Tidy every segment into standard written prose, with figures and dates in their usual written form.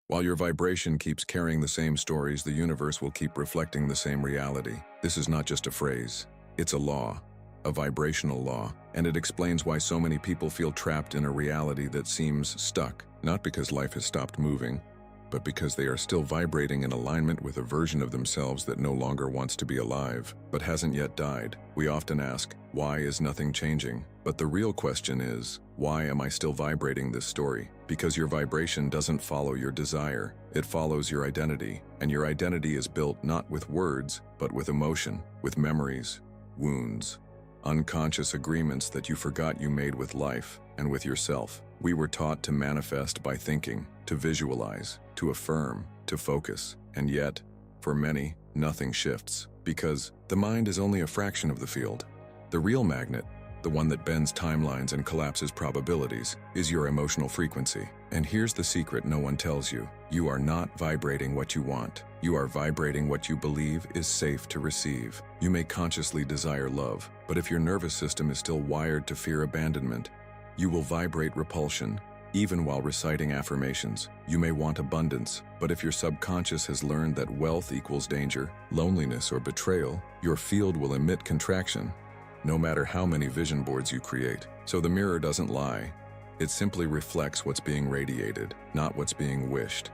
While your vibration keeps carrying the same stories, the universe will keep reflecting the same reality. This is not just a phrase. It's a law, a vibrational law, and it explains why so many people feel trapped in a reality that seems stuck, not because life has stopped moving, but because they are still vibrating in alignment with a version of themselves that no longer wants to be alive, but hasn't yet died. We often ask, why is nothing changing? But the real question is, why am I still vibrating this story? Because your vibration doesn't follow your desire, it follows your identity, and your identity is built not with words, but with emotion, with memories, wounds, unconscious agreements that you forgot you made with life and with yourself. We were taught to manifest by thinking, to visualize, to affirm, to focus, and yet, for many, nothing shifts, because the mind is only a fraction of the field. The real magnet, the one that bends timelines and collapses probabilities, is your emotional frequency. And here's the secret no one tells you. You are not vibrating what you want. You are vibrating what you believe is safe to receive. You may consciously desire love, but if your nervous system is still wired to fear abandonment, you will vibrate repulsion. Even while reciting affirmations, you may want abundance, but if your subconscious has learned that wealth equals danger, loneliness, or betrayal, your field will emit contraction, no matter how many vision boards you create. So the mirror doesn't lie. It simply reflects what's being radiated, not what's being wished.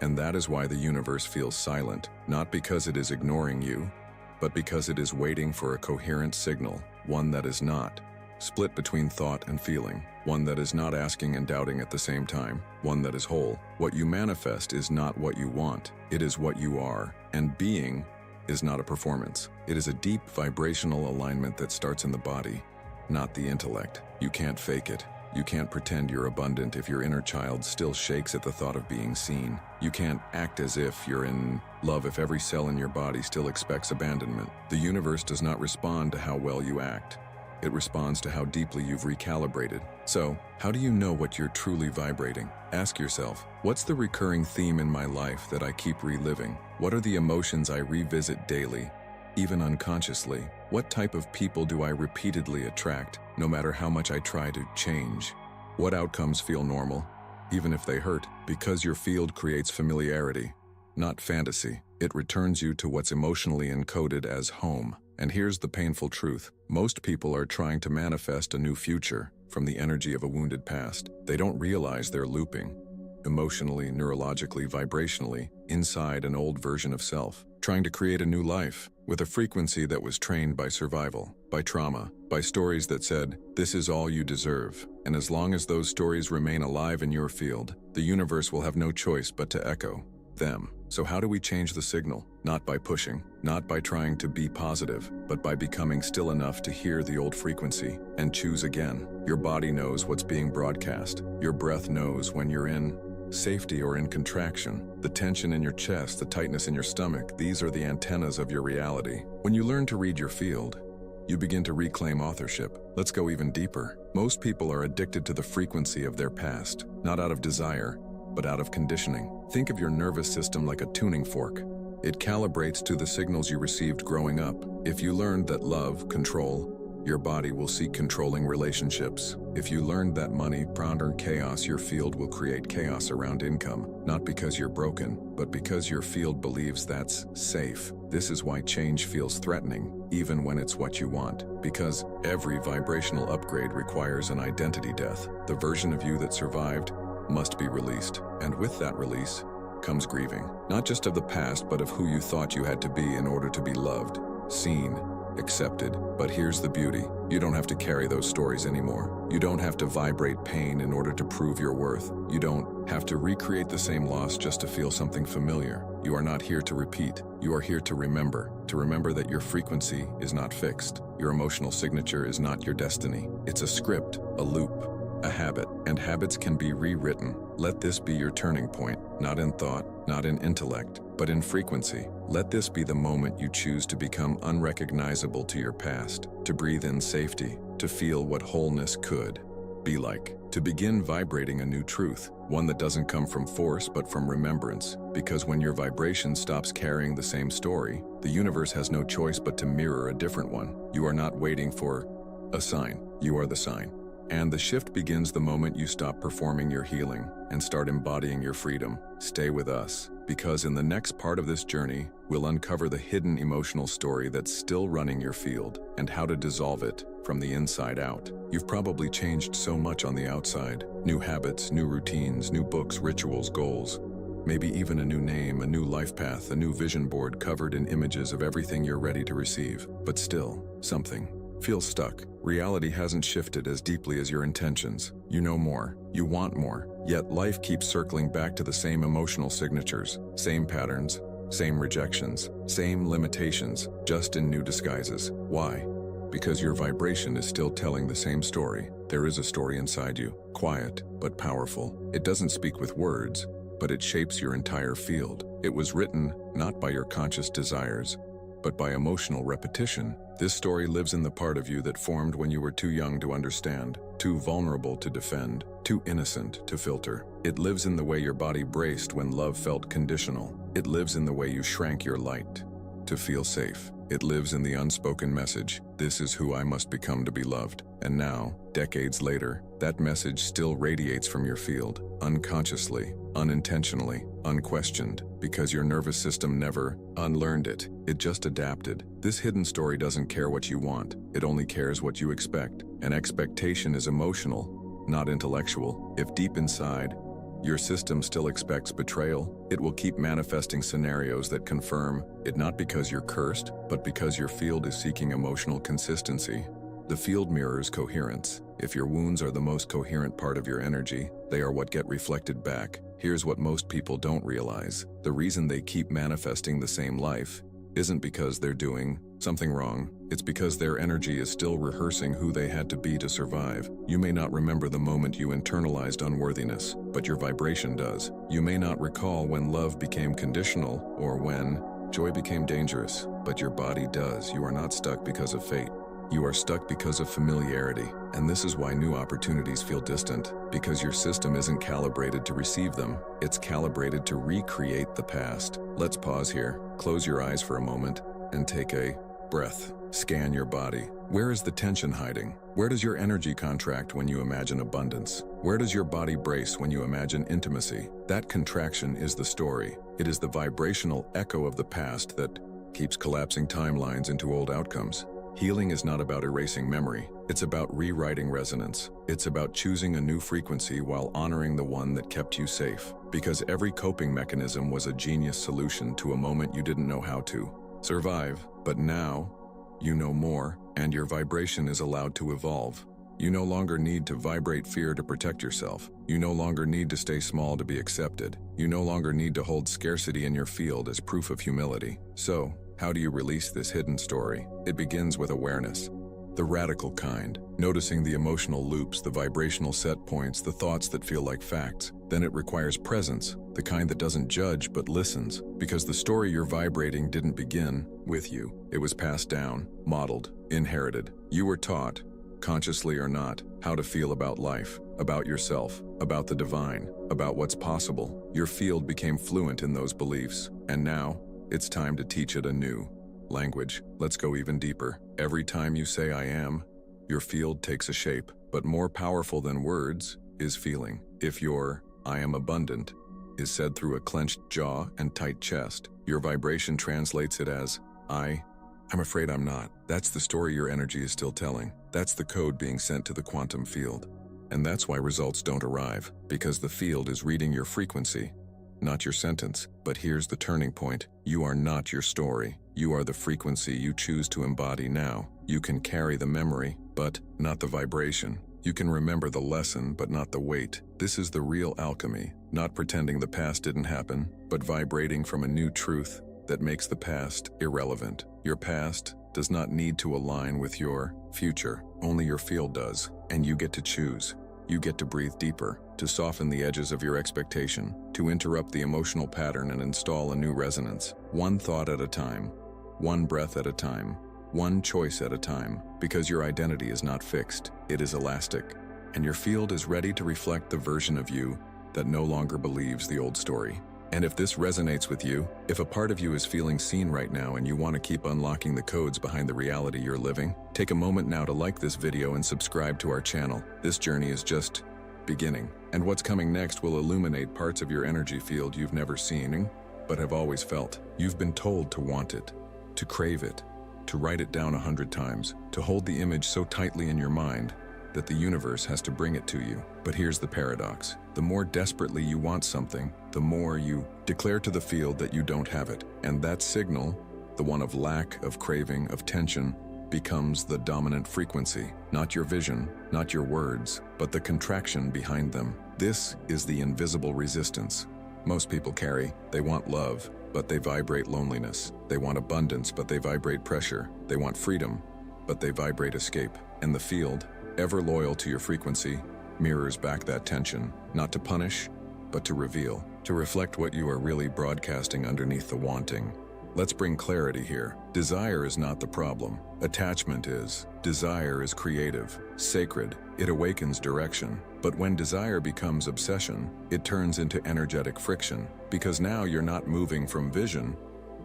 And that is why the universe feels silent, not because it is ignoring you, but because it is waiting for a coherent signal, one that is not split between thought and feeling, one that is not asking and doubting at the same time, one that is whole. What you manifest is not what you want, it is what you are, and being is not a performance. It is a deep vibrational alignment that starts in the body, not the intellect. You can't fake it. You can't pretend you're abundant if your inner child still shakes at the thought of being seen. You can't act as if you're in love if every cell in your body still expects abandonment. The universe does not respond to how well you act. It responds to how deeply you've recalibrated. So, how do you know what you're truly vibrating? Ask yourself, what's the recurring theme in my life that I keep reliving? What are the emotions I revisit daily, even unconsciously? What type of people do I repeatedly attract, no matter how much I try to change? What outcomes feel normal, even if they hurt? Because your field creates familiarity, not fantasy. It returns you to what's emotionally encoded as home. And here's the painful truth. Most people are trying to manifest a new future from the energy of a wounded past. They don't realize they're looping, emotionally, neurologically, vibrationally, inside an old version of self, trying to create a new life with a frequency that was trained by survival, by trauma, by stories that said, this is all you deserve. And as long as those stories remain alive in your field, the universe will have no choice but to echo them. So how do we change the signal? Not by pushing, not by trying to be positive, but by becoming still enough to hear the old frequency and choose again. Your body knows what's being broadcast. Your breath knows when you're in safety or in contraction. The tension in your chest, the tightness in your stomach, these are the antennas of your reality. When you learn to read your field, you begin to reclaim authorship. Let's go even deeper. Most people are addicted to the frequency of their past, not out of desire, but out of conditioning. Think of your nervous system like a tuning fork. It calibrates to the signals you received growing up. If you learned that love, control, your body will seek controlling relationships. If you learned that money, ponder chaos, your field will create chaos around income, not because you're broken, but because your field believes that's safe. This is why change feels threatening, even when it's what you want. Because every vibrational upgrade requires an identity death. The version of you that survived must be released. And with that release comes grieving, not just of the past, but of who you thought you had to be in order to be loved, seen, accepted. But here's the beauty. You don't have to carry those stories anymore. You don't have to vibrate pain in order to prove your worth. You don't have to recreate the same loss just to feel something familiar. You are not here to repeat. You are here to remember that your frequency is not fixed. Your emotional signature is not your destiny. It's a script, a loop, a habit, and habits can be rewritten. Let this be your turning point, not in thought, not in intellect, but in frequency. Let this be the moment you choose to become unrecognizable to your past, to breathe in safety, to feel what wholeness could be like, to begin vibrating a new truth, one that doesn't come from force but from remembrance. Because when your vibration stops carrying the same story, the universe has no choice but to mirror a different one. You are not waiting for a sign, you are the sign. And the shift begins the moment you stop performing your healing and start embodying your freedom. Stay with us, because in the next part of this journey, we'll uncover the hidden emotional story that's still running your field and how to dissolve it from the inside out. You've probably changed so much on the outside. New habits, new routines, new books, rituals, goals. Maybe even a new name, a new life path, a new vision board covered in images of everything you're ready to receive. But still, something feels stuck. Reality hasn't shifted as deeply as your intentions. You know more, you want more, yet life keeps circling back to the same emotional signatures, same patterns, same rejections, same limitations, just in new disguises. Why? Because your vibration is still telling the same story. There is a story inside you, quiet but powerful. It doesn't speak with words, but it shapes your entire field. It was written not by your conscious desires, but by emotional repetition. This story lives in the part of you that formed when you were too young to understand, too vulnerable to defend, too innocent to filter. It lives in the way your body braced when love felt conditional. It lives in the way you shrank your light to feel safe. It lives in the unspoken message, "This is who I must become to be loved." And now, decades later, that message still radiates from your field, unconsciously, unintentionally, unquestioned, because your nervous system never unlearned it. It just adapted. This hidden story doesn't care what you want. It only cares what you expect. And expectation is emotional, not intellectual. If deep inside, your system still expects betrayal, it will keep manifesting scenarios that confirm it, not because you're cursed, but because your field is seeking emotional consistency. The field mirrors coherence. If your wounds are the most coherent part of your energy, they are what get reflected back. Here's what most people don't realize. The reason they keep manifesting the same life isn't because they're doing something wrong. It's because their energy is still rehearsing who they had to be to survive. You may not remember the moment you internalized unworthiness, but your vibration does. You may not recall when love became conditional or when joy became dangerous, but your body does. You are not stuck because of fate. You are stuck because of familiarity. And this is why new opportunities feel distant, because your system isn't calibrated to receive them. It's calibrated to recreate the past. Let's pause here, close your eyes for a moment, and take a breath. Scan your body. Where is the tension hiding? Where does your energy contract when you imagine abundance? Where does your body brace when you imagine intimacy? That contraction is the story. It is the vibrational echo of the past that keeps collapsing timelines into old outcomes. Healing is not about erasing memory. It's about rewriting resonance. It's about choosing a new frequency while honoring the one that kept you safe. Because every coping mechanism was a genius solution to a moment you didn't know how to survive. But now, you know more, and your vibration is allowed to evolve. You no longer need to vibrate fear to protect yourself. You no longer need to stay small to be accepted. You no longer need to hold scarcity in your field as proof of humility. So, how do you release this hidden story? It begins with awareness. The radical kind, noticing the emotional loops, the vibrational set points, the thoughts that feel like facts. Then it requires presence, the kind that doesn't judge but listens, because the story you're vibrating didn't begin with you. It was passed down, modeled, inherited. You were taught, consciously or not, how to feel about life, about yourself, about the divine, about what's possible. Your field became fluent in those beliefs, and now, it's time to teach it a new language. Let's go even deeper. Every time you say "I am," your field takes a shape, but more powerful than words is feeling. If your "I am abundant" is said through a clenched jaw and tight chest, your vibration translates it as I'm afraid I'm not. That's the story your energy is still telling. That's the code being sent to the quantum field. And that's why results don't arrive, because the field is reading your frequency, not your sentence. But here's the turning point. You are not your story. You are the frequency you choose to embody now. You can carry the memory, but not the vibration. You can remember the lesson, but not the weight. This is the real alchemy, not pretending the past didn't happen, but vibrating from a new truth that makes the past irrelevant. Your past does not need to align with your future. Only your field does, and you get to choose. You get to breathe deeper, to soften the edges of your expectation, to interrupt the emotional pattern and install a new resonance. One thought at a time, one breath at a time, one choice at a time, because your identity is not fixed, it is elastic, and your field is ready to reflect the version of you that no longer believes the old story. And if this resonates with you, if a part of you is feeling seen right now and you want to keep unlocking the codes behind the reality you're living, take a moment now to like this video and subscribe to our channel. This journey is just beginning. And what's coming next will illuminate parts of your energy field you've never seen, but have always felt. You've been told to want it, to crave it, to write it down 100 times, to hold the image so tightly in your mind that the universe has to bring it to you. But here's the paradox. The more desperately you want something, the more you declare to the field that you don't have it. And that signal, the one of lack, of craving, of tension, becomes the dominant frequency. Not your vision, not your words, but the contraction behind them. This is the invisible resistance most people carry. They want love, but they vibrate loneliness. They want abundance, but they vibrate pressure. They want freedom, but they vibrate escape. And the field, ever loyal to your frequency, mirrors back that tension, not to punish, but to reveal, to reflect what you are really broadcasting underneath the wanting. Let's bring clarity here. Desire is not the problem. Attachment is. Desire is creative, sacred. It awakens direction. But when desire becomes obsession, it turns into energetic friction. Because now you're not moving from vision,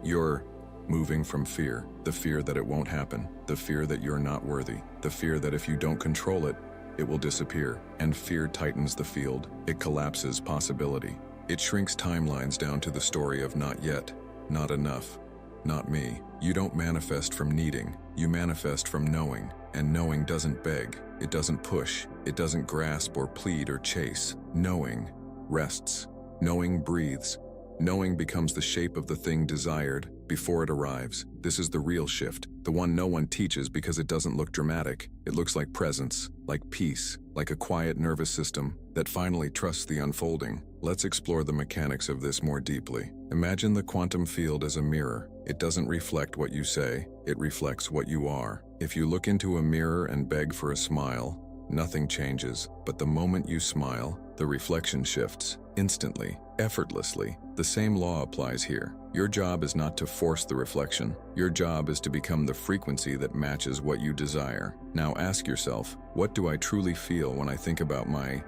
you're moving from fear. The fear that it won't happen. The fear that you're not worthy. The fear that if you don't control it, it will disappear. And fear tightens the field. It collapses possibility. It shrinks timelines down to the story of not yet, not enough, not me. You don't manifest from needing. You manifest from knowing. And knowing doesn't beg. It doesn't push. It doesn't grasp or plead or chase. Knowing rests. Knowing breathes. Knowing becomes the shape of the thing desired before it arrives. This is the real shift, the one no one teaches because it doesn't look dramatic. It looks like presence, like peace, like a quiet nervous system that finally trusts the unfolding. Let's explore the mechanics of this more deeply. Imagine the quantum field as a mirror. It doesn't reflect what you say, it reflects what you are. If you look into a mirror and beg for a smile, nothing changes. But the moment you smile, the reflection shifts. Instantly, effortlessly. The same law applies here. Your job is not to force the reflection. Your job is to become the frequency that matches what you desire. Now ask yourself, what do I truly feel when I think about my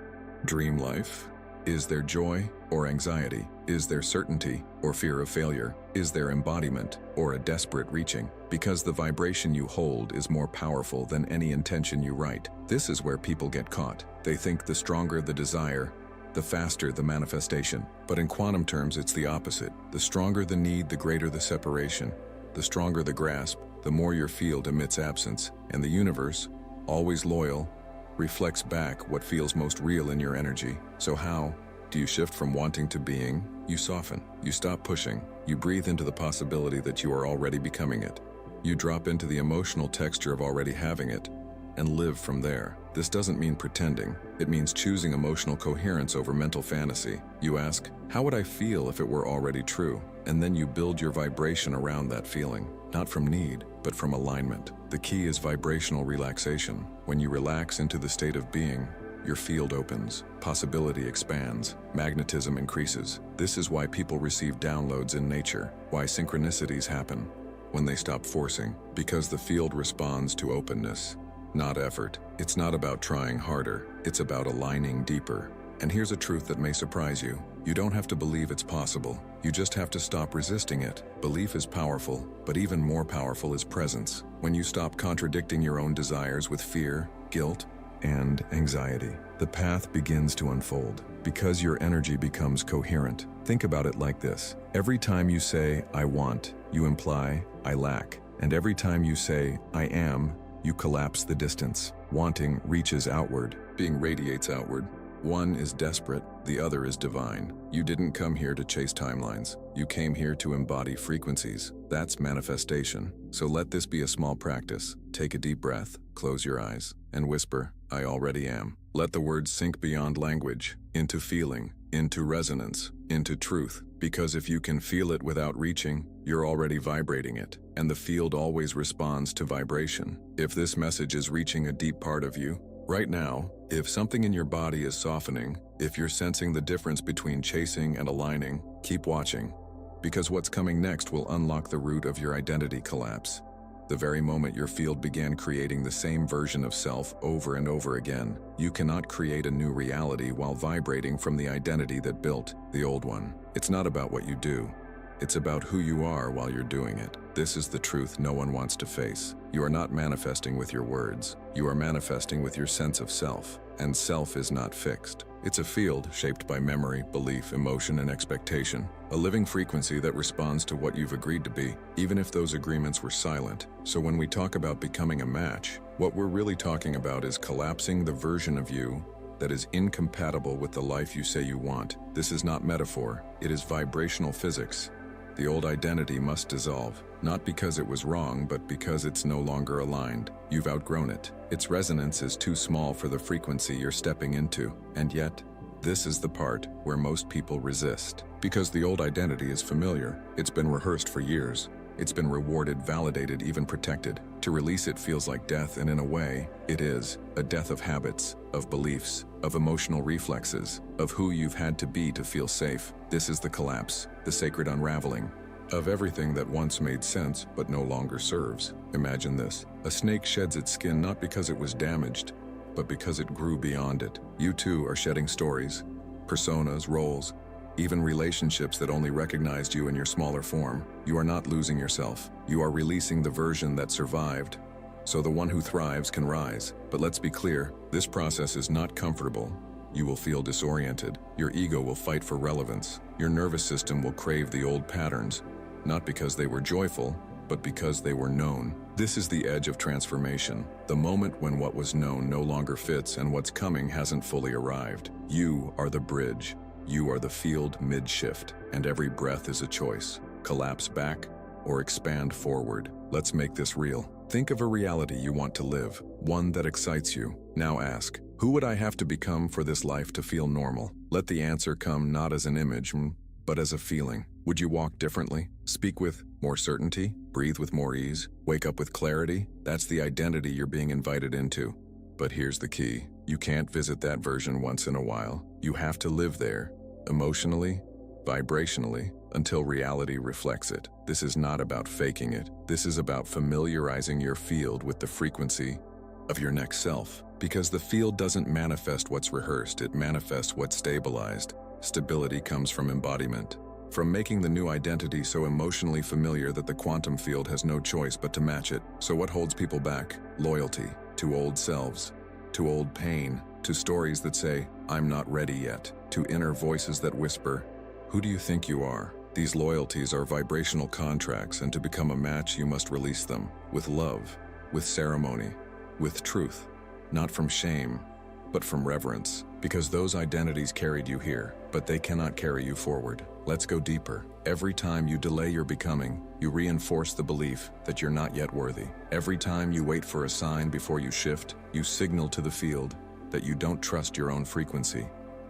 dream life? Is there joy or anxiety? Is there certainty or fear of failure? Is there embodiment or a desperate reaching? Because the vibration you hold is more powerful than any intention you write. This is where people get caught. They think the stronger the desire, the faster the manifestation. But in quantum terms, it's the opposite. The stronger the need, the greater the separation. The stronger the grasp, the more your field emits absence. And the universe, always loyal, reflects back what feels most real in your energy. So how do you shift from wanting to being? You soften. You stop pushing. You breathe into the possibility that you are already becoming it. You drop into the emotional texture of already having it and live from there. This doesn't mean pretending. It means choosing emotional coherence over mental fantasy. You ask, how would I feel if it were already true? And then you build your vibration around that feeling, not from need, but from alignment. The key is vibrational relaxation. When you relax into the state of being, your field opens, possibility expands, magnetism increases. This is why people receive downloads in nature, why synchronicities happen when they stop forcing, because the field responds to openness, not effort. It's not about trying harder, it's about aligning deeper. And here's a truth that may surprise you. You don't have to believe it's possible. You just have to stop resisting it. Belief is powerful, but even more powerful is presence. When you stop contradicting your own desires with fear, guilt, and anxiety, the path begins to unfold because your energy becomes coherent. Think about it like this. Every time you say, I want, you imply, I lack. And every time you say, I am, you collapse the distance. Wanting reaches outward, being radiates outward. One is desperate, the other is divine. You didn't come here to chase timelines. You came here to embody frequencies. That's manifestation. So let this be a small practice. Take a deep breath, close your eyes, and whisper, I already am. Let the words sink beyond language, into feeling, into resonance, into truth. Because if you can feel it without reaching, you're already vibrating it. And the field always responds to vibration. If this message is reaching a deep part of you, right now, if something in your body is softening, if you're sensing the difference between chasing and aligning, keep watching. Because what's coming next will unlock the root of your identity collapse. the very moment your field began creating the same version of self over and over again. You cannot create a new reality while vibrating from the identity that built the old one. It's not about what you do. It's about who you are while you're doing it. This is the truth no one wants to face. You are not manifesting with your words. You are manifesting with your sense of self. And self is not fixed. It's a field shaped by memory, belief, emotion, and expectation. A living frequency that responds to what you've agreed to be, even if those agreements were silent. So when we talk about becoming a match, what we're really talking about is collapsing the version of you that is incompatible with the life you say you want. This is not metaphor. It is vibrational physics. The old identity must dissolve, not because it was wrong, but because it's no longer aligned. You've outgrown it. Its resonance is too small for the frequency you're stepping into. And yet, this is the part where most people resist. Because the old identity is familiar. It's been rehearsed for years. It's been rewarded, validated, even protected. To release it feels like death, and in a way, it is. A death of habits, of beliefs, of emotional reflexes, of who you've had to be to feel safe. This is the collapse, the sacred unraveling of everything that once made sense but no longer serves. Imagine this. A snake sheds its skin not because it was damaged, but because it grew beyond it. You too are shedding stories, personas, roles, even relationships that only recognized you in your smaller form. You are not losing yourself. You are releasing the version that survived, so the one who thrives can rise. But let's be clear, this process is not comfortable. You will feel disoriented. Your ego will fight for relevance. Your nervous system will crave the old patterns, not because they were joyful, but because they were known. This is the edge of transformation, the moment when what was known no longer fits and what's coming hasn't fully arrived. You are the bridge. You are the field mid-shift, and every breath is a choice. Collapse back or expand forward. Let's make this real. Think of a reality you want to live, one that excites you. Now ask, who would I have to become for this life to feel normal? Let the answer come not as an image, but as a feeling. Would you walk differently? Speak with more certainty? Breathe with more ease? Wake up with clarity? That's the identity you're being invited into. But here's the key. You can't visit that version once in a while. You have to live there, emotionally, vibrationally, until reality reflects it. This is not about faking it. This is about familiarizing your field with the frequency of your next self. Because the field doesn't manifest what's rehearsed, it manifests what's stabilized. Stability comes from embodiment, from making the new identity so emotionally familiar that the quantum field has no choice but to match it. So what holds people back? Loyalty to old selves, to old pain, to stories that say, I'm not ready yet, to inner voices that whisper, who do you think you are? These loyalties are vibrational contracts, and to become a match, you must release them with love, with ceremony, with truth, not from shame, but from reverence, because those identities carried you here, but they cannot carry you forward. Let's go deeper. Every time you delay your becoming, you reinforce the belief that you're not yet worthy. Every time you wait for a sign before you shift, you signal to the field that you don't trust your own frequency.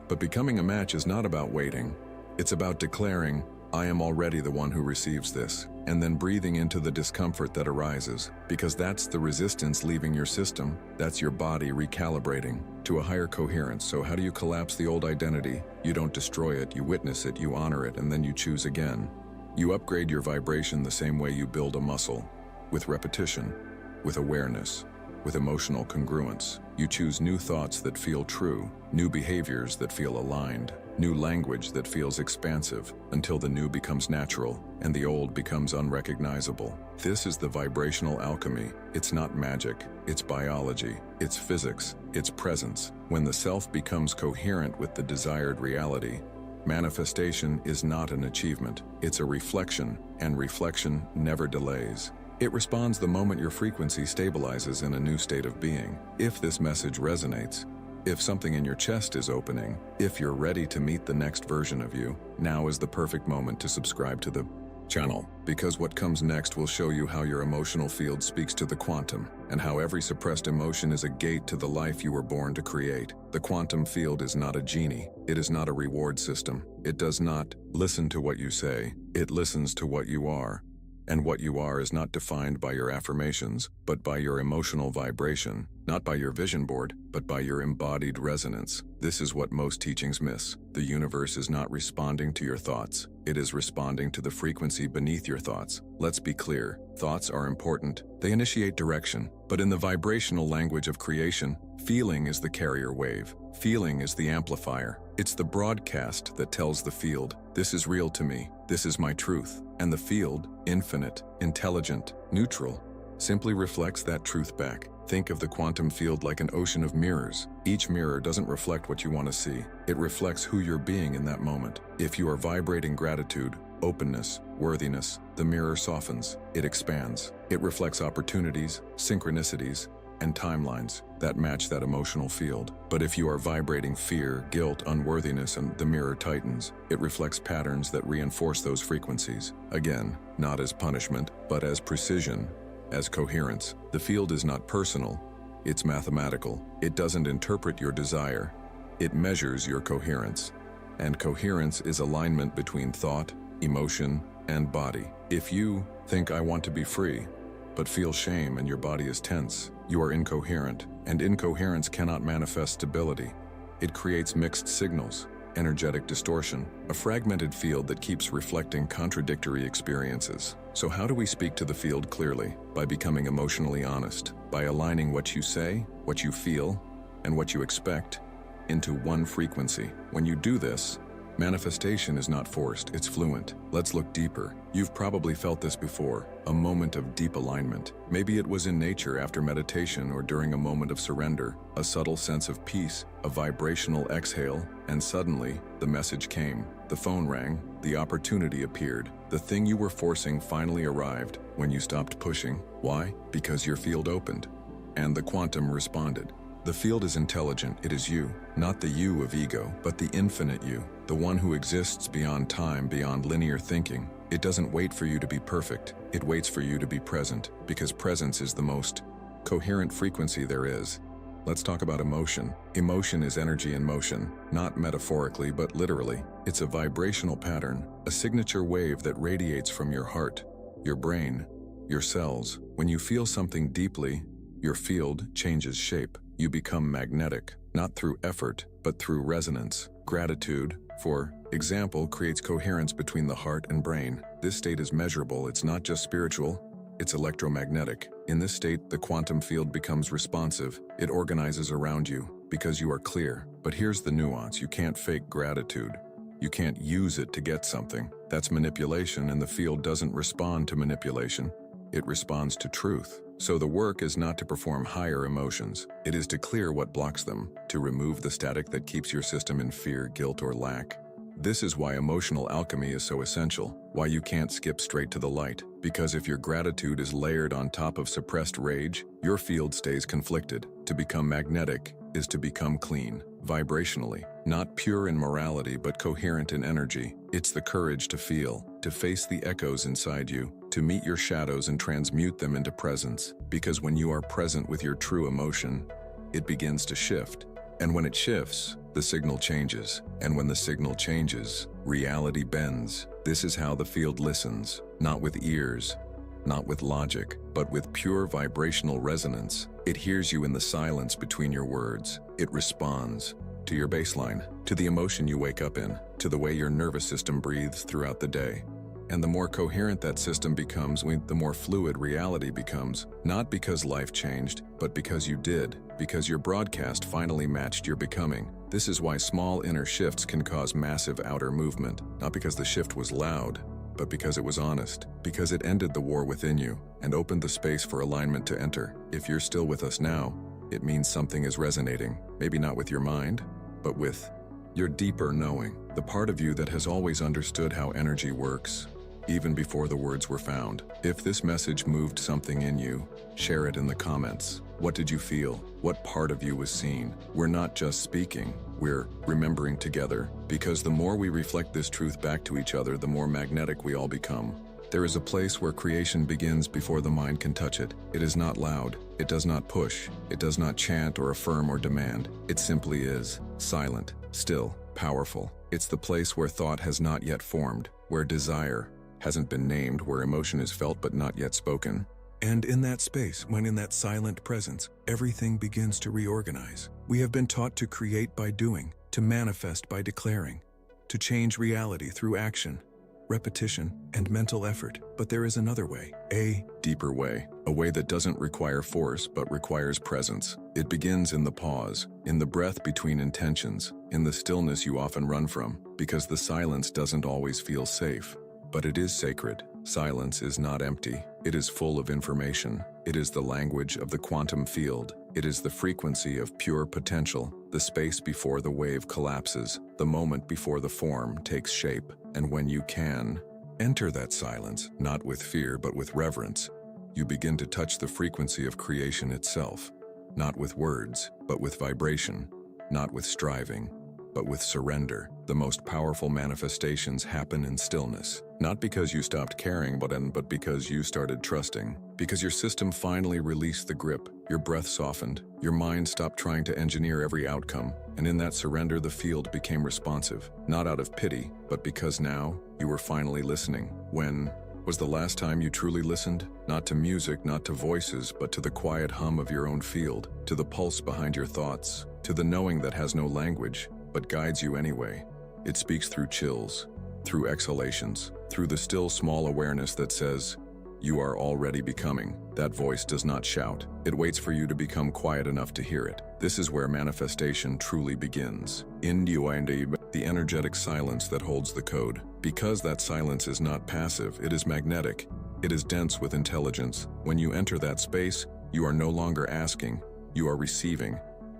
But becoming a match is not about waiting. It's about declaring, I am already the one who receives this, and then breathing into the discomfort that arises, because that's the resistance leaving your system. That's your body recalibrating to a higher coherence. So how do you collapse the old identity? You don't destroy it, you witness it, you honor it, and then you choose again. You upgrade your vibration the same way you build a muscle, with repetition, with awareness, with emotional congruence. You choose new thoughts that feel true, new behaviors that feel aligned, new language that feels expansive, until the new becomes natural and the old becomes unrecognizable. This is the vibrational alchemy. It's not magic, it's biology, it's physics, it's presence. When the self becomes coherent with the desired reality, manifestation is not an achievement, it's a reflection, and reflection never delays. It responds the moment your frequency stabilizes in a new state of being. If this message resonates, if something in your chest is opening, if you're ready to meet the next version of you, now is the perfect moment to subscribe to the channel, because what comes next will show you how your emotional field speaks to the quantum, and how every suppressed emotion is a gate to the life you were born to create. The quantum field is not a genie. It is not a reward system. It does not listen to what you say. It listens to what you are. And what you are is not defined by your affirmations, but by your emotional vibration, not by your vision board, but by your embodied resonance. This is what most teachings miss. The universe is not responding to your thoughts. It is responding to the frequency beneath your thoughts. Let's be clear. Thoughts are important. They initiate direction. But in the vibrational language of creation, feeling is the carrier wave. Feeling is the amplifier. It's the broadcast that tells the field, this is real to me, this is my truth. And the field, infinite, intelligent, neutral, simply reflects that truth back. Think of the quantum field like an ocean of mirrors. Each mirror doesn't reflect what you want to see. It reflects who you're being in that moment. If you are vibrating gratitude, openness, worthiness, the mirror softens. It expands. It reflects opportunities, synchronicities, and timelines that match that emotional field. But if you are vibrating fear, guilt, unworthiness, and the mirror tightens, it reflects patterns that reinforce those frequencies. Again, not as punishment, but as precision, as coherence. The field is not personal, it's mathematical. It doesn't interpret your desire, it measures your coherence. And coherence is alignment between thought, emotion, and body. If you think I want to be free, but feel shame and your body is tense, you are incoherent, and incoherence cannot manifest stability. It creates mixed signals, energetic distortion, a fragmented field that keeps reflecting contradictory experiences. So how do we speak to the field clearly? By becoming emotionally honest, by aligning what you say, what you feel, and what you expect into one frequency. When you do this, manifestation is not forced, it's fluent. Let's look deeper. You've probably felt this before, a moment of deep alignment. Maybe it was in nature after meditation or during a moment of surrender, a subtle sense of peace, a vibrational exhale, and suddenly, the message came. The phone rang, the opportunity appeared. The thing you were forcing finally arrived when you stopped pushing. Why? Because your field opened, and the quantum responded. The field is intelligent, it is you, not the you of ego, but the infinite you, the one who exists beyond time, beyond linear thinking. It doesn't wait for you to be perfect, it waits for you to be present, because presence is the most coherent frequency there is. Let's talk about emotion. Emotion is energy in motion, not metaphorically, but literally. It's a vibrational pattern, a signature wave that radiates from your heart, your brain, your cells. When you feel something deeply, your field changes shape. You become magnetic, not through effort, but through resonance. Gratitude, for example, creates coherence between the heart and brain. This state is measurable, it's not just spiritual, it's electromagnetic. In this state, the quantum field becomes responsive. It organizes around you, because you are clear. But here's the nuance, you can't fake gratitude. You can't use it to get something. That's manipulation, and the field doesn't respond to manipulation. It responds to truth. So the work is not to perform higher emotions. It is to clear what blocks them, to remove the static that keeps your system in fear, guilt, or lack. This is why emotional alchemy is so essential, why you can't skip straight to the light. Because if your gratitude is layered on top of suppressed rage, your field stays conflicted. To become magnetic is to become clean, vibrationally, not pure in morality but coherent in energy. It's the courage to feel, to face the echoes inside you, to meet your shadows and transmute them into presence. Because when you are present with your true emotion, it begins to shift. And when it shifts, the signal changes. And when the signal changes, reality bends. This is how the field listens, not with ears, not with logic, but with pure vibrational resonance. It hears you in the silence between your words. It responds to your baseline, to the emotion you wake up in, to the way your nervous system breathes throughout the day. And the more coherent that system becomes, the more fluid reality becomes. Not because life changed, but because you did, because your broadcast finally matched your becoming. This is why small inner shifts can cause massive outer movement, not because the shift was loud, but because it was honest, because it ended the war within you and opened the space for alignment to enter. If you're still with us now, it means something is resonating, maybe not with your mind, but with your deeper knowing, the part of you that has always understood how energy works, even before the words were found. If this message moved something in you, share it in the comments. What did you feel? What part of you was seen? We're not just speaking, we're remembering together, because the more we reflect this truth back to each other, the more magnetic we all become. There is a place where creation begins before the mind can touch it. It is not loud, it does not push, it does not chant or affirm or demand. It simply is, silent, still, powerful. It's the place where thought has not yet formed, where desire hasn't been named, where emotion is felt but not yet spoken. And in that space, when in that silent presence, everything begins to reorganize. We have been taught to create by doing, to manifest by declaring, to change reality through action, repetition, and mental effort. But there is another way, a deeper way, a way that doesn't require force but requires presence. It begins in the pause, in the breath between intentions, in the stillness you often run from, because the silence doesn't always feel safe. But it is sacred. Silence is not empty. It is full of information. It is the language of the quantum field. It is the frequency of pure potential, the space before the wave collapses, the moment before the form takes shape. And when you can enter that silence, not with fear but with reverence, you begin to touch the frequency of creation itself, not with words, but with vibration, not with striving, but with surrender. The most powerful manifestations happen in stillness, not because you stopped caring, but because you started trusting, because your system finally released the grip, your breath softened, your mind stopped trying to engineer every outcome, and in that surrender the field became responsive, not out of pity, but because now you were finally listening. When was the last time you truly listened? Not to music, not to voices, but to the quiet hum of your own field, to the pulse behind your thoughts, to the knowing that has no language, but guides you anyway. It speaks through chills, through exhalations, through the still small awareness that says, you are already becoming. That voice does not shout. It waits for you to become quiet enough to hear it. This is where manifestation truly begins. In the energetic silence that holds the code. Because that silence is not passive, it is magnetic. It is dense with intelligence. When you enter that space, you are no longer asking, you are receiving.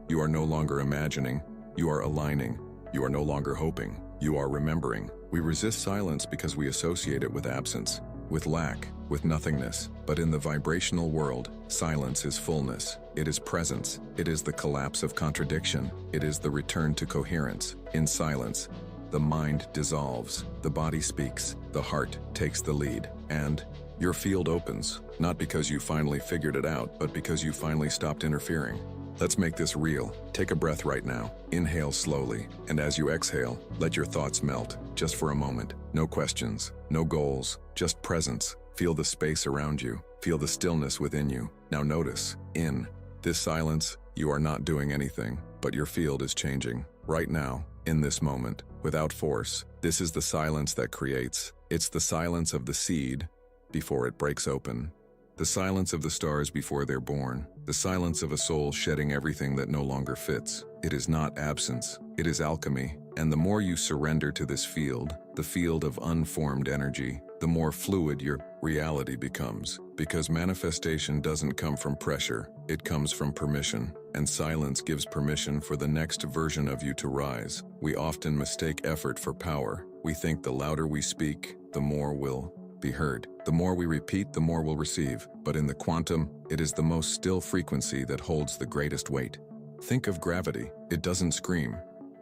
You are no longer imagining, you are aligning. You are no longer hoping, you are remembering. We resist silence because we associate it with absence, with lack, with nothingness. But in the vibrational world, silence is fullness. It is presence. It is the collapse of contradiction. It is the return to coherence. In silence, the mind dissolves, the body speaks, the heart takes the lead, and your field opens, not because you finally figured it out, but because you finally stopped interfering. Let's make this real. Take a breath right now. Inhale slowly, and as you exhale, let your thoughts melt, just for a moment. No questions, no goals, just presence. Feel the space around you. Feel the stillness within you. Now notice, in this silence, you are not doing anything, but your field is changing. Right now, in this moment, without force. This is the silence that creates. It's the silence of the seed before it breaks open. The silence of the stars before they're born. The silence of a soul shedding everything that no longer fits. It is not absence, it is alchemy. And the more you surrender to this field, the field of unformed energy, the more fluid your reality becomes. Because manifestation doesn't come from pressure, it comes from permission. And silence gives permission for the next version of you to rise. We often mistake effort for power. We think the louder we speak, the more we'll be heard. The more we repeat, the more we'll receive. But in the quantum, it is the most still frequency that holds the greatest weight. Think of gravity. It doesn't scream.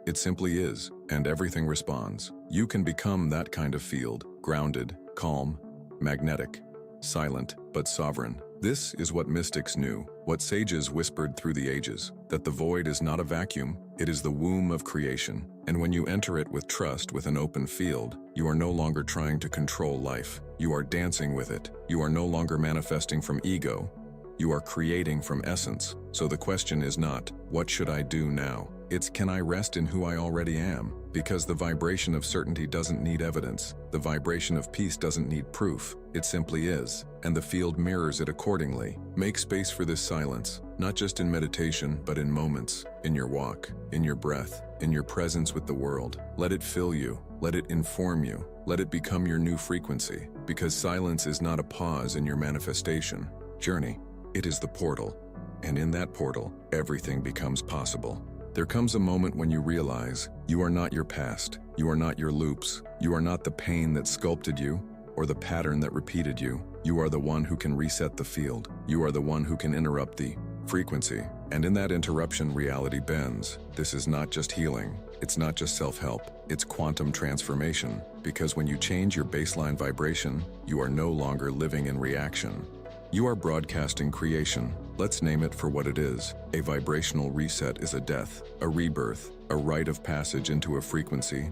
It simply is, and everything responds. You can become that kind of field, grounded, calm, magnetic, silent, but sovereign. This is what mystics knew, what sages whispered through the ages, that the void is not a vacuum, it is the womb of creation. And when you enter it with trust, with an open field, you are no longer trying to control life. You are dancing with it. You are no longer manifesting from ego. You are creating from essence. So the question is not, what should I do now? It's, can I rest in who I already am? Because the vibration of certainty doesn't need evidence. The vibration of peace doesn't need proof. It simply is. And the field mirrors it accordingly. Make space for this silence, not just in meditation, but in moments, in your walk, in your breath, in your presence with the world. Let it fill you. Let it inform you. Let it become your new frequency. Because silence is not a pause in your manifestation journey. It is the portal. And in that portal, everything becomes possible. There comes a moment when you realize you are not your past. You are not your loops. You are not the pain that sculpted you or the pattern that repeated you. You are the one who can reset the field. You are the one who can interrupt the frequency. And in that interruption, reality bends. This is not just healing. It's not just self-help. It's quantum transformation. Because when you change your baseline vibration, you are no longer living in reaction. You are broadcasting creation. Let's name it for what it is. A vibrational reset is a death, a rebirth, a rite of passage into a frequency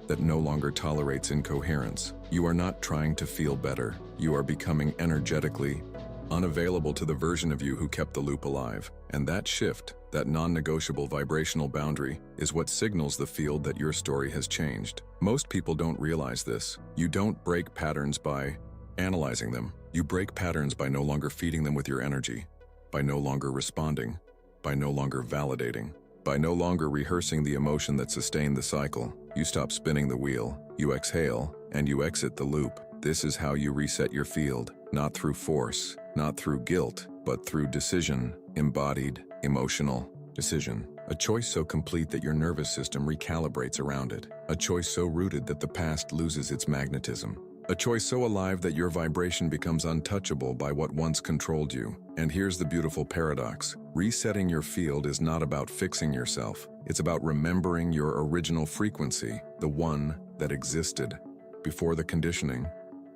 that no longer tolerates incoherence. You are not trying to feel better. You are becoming energetically unavailable to the version of you who kept the loop alive. And that shift, that non-negotiable vibrational boundary, is what signals the field that your story has changed. Most people don't realize this. You don't break patterns by analyzing them. You break patterns by no longer feeding them with your energy, by no longer responding, by no longer validating, by no longer rehearsing the emotion that sustained the cycle. You stop spinning the wheel, you exhale, and you exit the loop. This is how you reset your field, not through force, not through guilt, but through decision, embodied, emotional decision. A choice so complete that your nervous system recalibrates around it. A choice so rooted that the past loses its magnetism. A choice so alive that your vibration becomes untouchable by what once controlled you. And here's the beautiful paradox. Resetting your field is not about fixing yourself. It's about remembering your original frequency, the one that existed before the conditioning,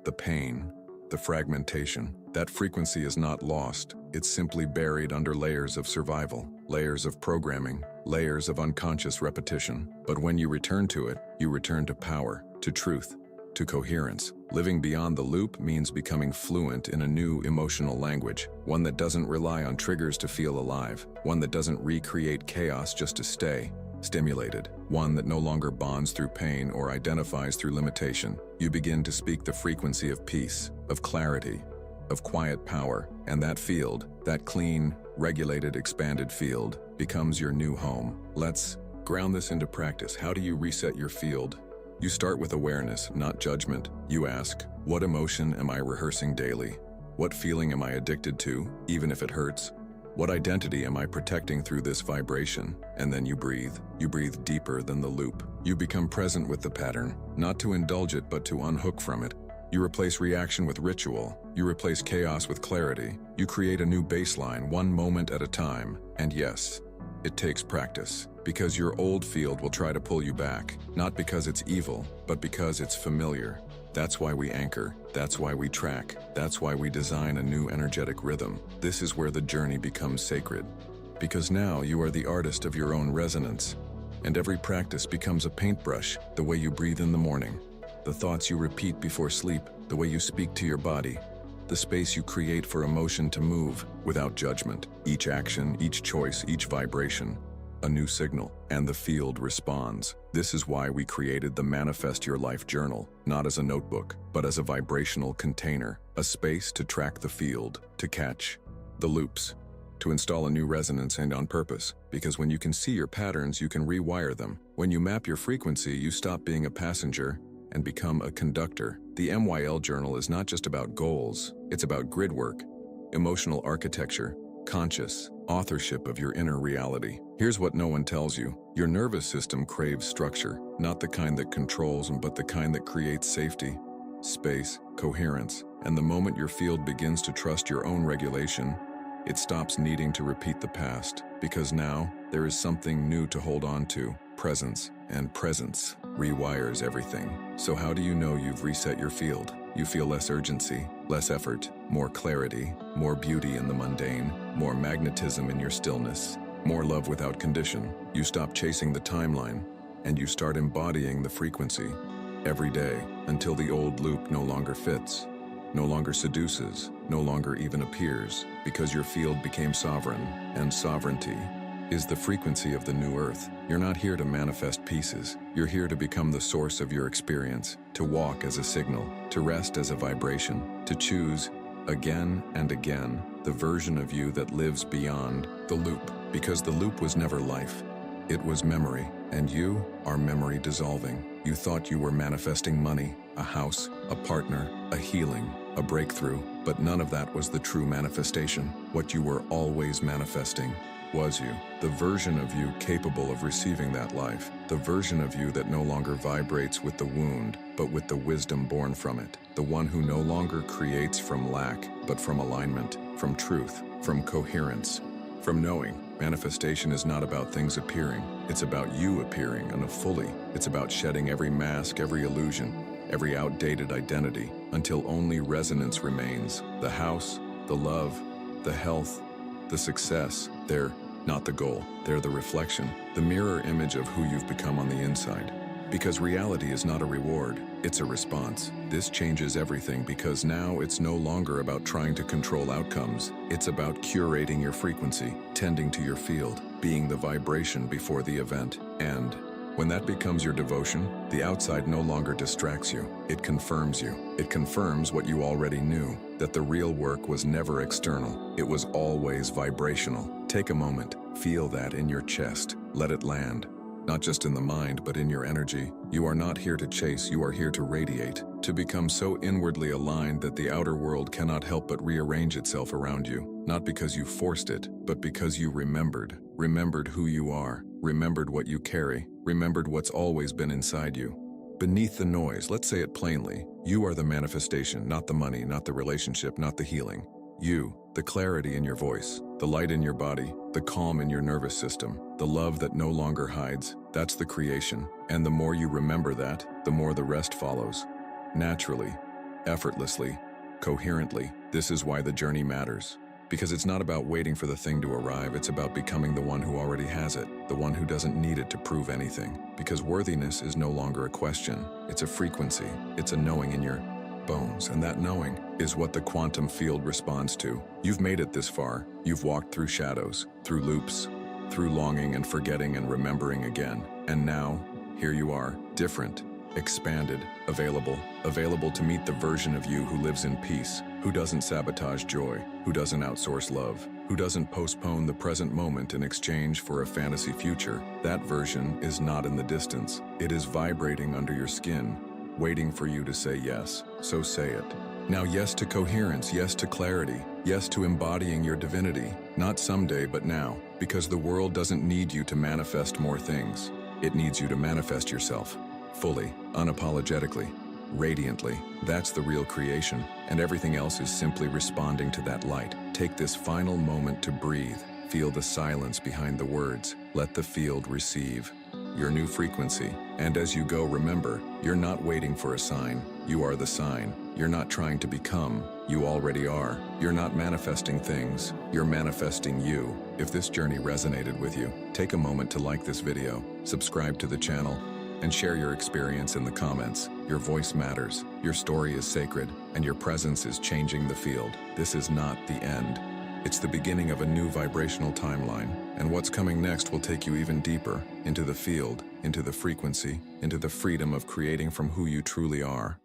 the pain, the fragmentation. That frequency is not lost. It's simply buried under layers of survival, layers of programming, layers of unconscious repetition. But when you return to it, you return to power, to truth, to coherence. Living beyond the loop means becoming fluent in a new emotional language, one that doesn't rely on triggers to feel alive, one that doesn't recreate chaos just to stay stimulated, one that no longer bonds through pain or identifies through limitation. You begin to speak the frequency of peace, of clarity, of quiet power, and that field, that clean, regulated, expanded field, becomes your new home. Let's ground this into practice. How do you reset your field? You start with awareness, not judgment. You ask, what emotion am I rehearsing daily? What feeling am I addicted to, even if it hurts? What identity am I protecting through this vibration? And then you breathe. You breathe deeper than the loop. You become present with the pattern, not to indulge it, but to unhook from it. You replace reaction with ritual. You replace chaos with clarity. You create a new baseline, one moment at a time. And yes, it takes practice, because your old field will try to pull you back, not because it's evil, but because it's familiar. That's why we anchor, that's why we track, that's why we design a new energetic rhythm. This is where the journey becomes sacred, because now you are the artist of your own resonance, and every practice becomes a paintbrush. The way you breathe in the morning, the thoughts you repeat before sleep, the way you speak to your body, the space you create for emotion to move without judgment. Each action, each choice, each vibration, a new signal, and the field responds. This is why we created the Manifest Your Life journal, not as a notebook, but as a vibrational container, a space to track the field, to catch the loops, to install a new resonance, and on purpose, because when you can see your patterns, you can rewire them. When you map your frequency, you stop being a passenger and become a conductor. The MYL journal is not just about goals, it's about grid work, emotional architecture, conscious authorship of your inner reality. Here's what no one tells you. Your nervous system craves structure, not the kind that controls, but the kind that creates safety, space, coherence. And the moment your field begins to trust your own regulation, it stops needing to repeat the past, because now there is something new to hold on to, presence, and presence rewires everything. So how do you know you've reset your field? You feel less urgency, less effort, more clarity, more beauty in the mundane, more magnetism in your stillness, more love without condition. You stop chasing the timeline, and you start embodying the frequency every day until the old loop no longer fits, no longer seduces, no longer even appears, because your field became sovereign, and sovereignty is the frequency of the new earth. You're not here to manifest pieces. You're here to become the source of your experience, to walk as a signal, to rest as a vibration, to choose again and again the version of you that lives beyond the loop. Because the loop was never life. It was memory, and you are memory dissolving. You thought you were manifesting money, a house, a partner, a healing, a breakthrough, but none of that was the true manifestation. What you were always manifesting was you, the version of you capable of receiving that life, the version of you that no longer vibrates with the wound, but with the wisdom born from it, the one who no longer creates from lack, but from alignment, from truth, from coherence, from knowing. Manifestation is not about things appearing, it's about you appearing in a fully. It's about shedding every mask, every illusion, every outdated identity, until only resonance remains. The house, the love, the health, the success, they're not the goal. They're the reflection, the mirror image of who you've become on the inside. Because reality is not a reward, it's a response. This changes everything because now it's no longer about trying to control outcomes. It's about curating your frequency, tending to your field, being the vibration before the event. And when that becomes your devotion, the outside no longer distracts you. It confirms you. It confirms what you already knew, that the real work was never external. It was always vibrational. Take a moment, feel that in your chest. Let it land. Not just in the mind, but in your energy. You are not here to chase, you are here to radiate, to become so inwardly aligned that the outer world cannot help but rearrange itself around you. Not because you forced it, but because you remembered. Remembered who you are, remembered what you carry, remembered what's always been inside you. Beneath the noise, let's say it plainly, you are the manifestation, not the money, not the relationship, not the healing. You, the clarity in your voice, the light in your body, the calm in your nervous system, the love that no longer hides, that's the creation. And the more you remember that, the more the rest follows. Naturally, effortlessly, coherently. This is why the journey matters. Because it's not about waiting for the thing to arrive, it's about becoming the one who already has it, the one who doesn't need it to prove anything. Because worthiness is no longer a question, it's a frequency, it's a knowing in your bones, and that knowing is what the quantum field responds to. You've made it this far. You've walked through shadows, through loops, through longing and forgetting and remembering again. And now, here you are, different, expanded, available to meet the version of you who lives in peace, who doesn't sabotage joy, who doesn't outsource love, who doesn't postpone the present moment in exchange for a fantasy future. That version is not in the distance. It is vibrating under your skin, waiting for you to say yes, so say it. Now yes to coherence, yes to clarity, yes to embodying your divinity, not someday but now, because the world doesn't need you to manifest more things. It needs you to manifest yourself, fully, unapologetically, radiantly. That's the real creation, and everything else is simply responding to that light. Take this final moment to breathe, feel the silence behind the words, let the field receive your new frequency. And as you go, remember, you're not waiting for a sign, you are the sign. You're not trying to become, you already are. You're not manifesting things, you're manifesting you. If this journey resonated with you, take a moment to like this video, subscribe to the channel, and share your experience in the comments. Your voice matters, your story is sacred, and your presence is changing the field. This is not the end. It's the beginning of a new vibrational timeline, and what's coming next will take you even deeper into the field, into the frequency, into the freedom of creating from who you truly are.